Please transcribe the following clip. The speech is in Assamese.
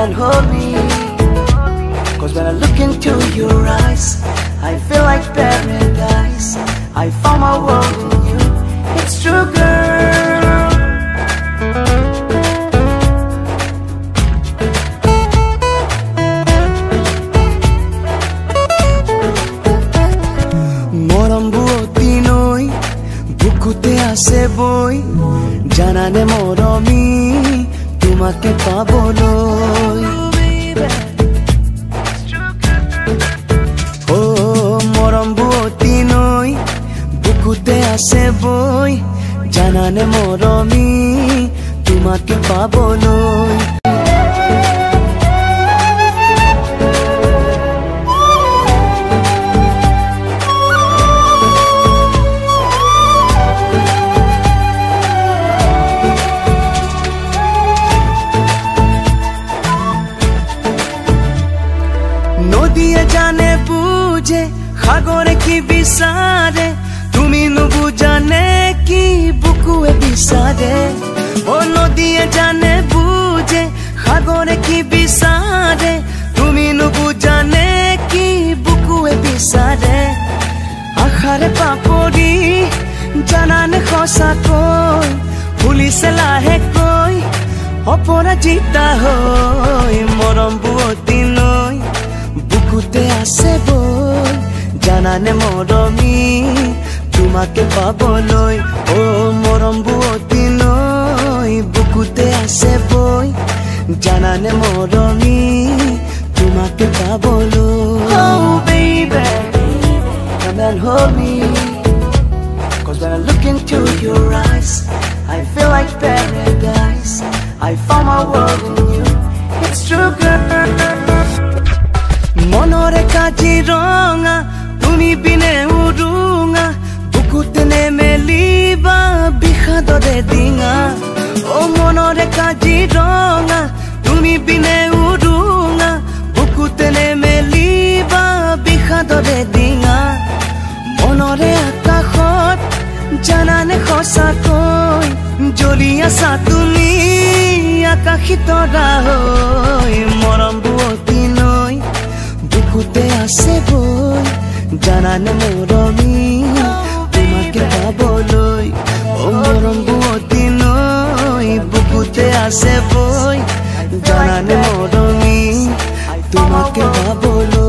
and hold me. Cause when I look into your eyes, I feel like paradise. I found my world in you. It's true, girl. Moram buoti noi, bukute ase boy. Janane moromi, tumake paboloi. বুকুতে আছে বই জানানে মৰমি তোমাকে পাবলৈ নদীয়ে জানে বুঝে সাগৰে কি বিচাৰে তুমি নুবুজানে কি বুকুৱে বিচাৰে ও নদীয়ে জানে বুঝে সাগৰে কি বিচাৰে তুমি নুবুজানে কি বুকুৱে বিচাৰে আখাৰে পাপৰি জানানে সঁচাকৈ ভুলিছে লাহেকৈ অপৰাজিতা হৈ মৰম বুৱতী নৈ বুকুতে আছে বৈ জানানে মৰমি তোমাকে পাবলৈ ও মৰম বুৱতী নৈ বুকুতে আছে বৈ জানানে মৰমি তোমাকে পাবলৈ Oh baby, come and hold me. Cause when I look into your eyes, I feel like paradise. I found my world in you. It's true, girl. Monore kajiranga তুমি বিনে উৰুঙা বুকুতে নেমেলিবা বিষাদৰে ডিঙা ও মনৰে কাজিৰঙা তুমি বিনে উৰুঙা বুকুতে নেমেলিবা বিষাদৰে ডিঙা মনৰে আকাশত জানানে সঁচাকৈ জ্বলি আছা তুমি আকাশী তৰা হৈ মৰম বুৱতী নৈ বুকুতে আছে বৈ জানানে মৰমি তোমাকে পাবলৈ ও মৰম বুৱতী নৈ বুকুতে আছে বৈ জানানে মৰমি তোমাকে পাবলৈ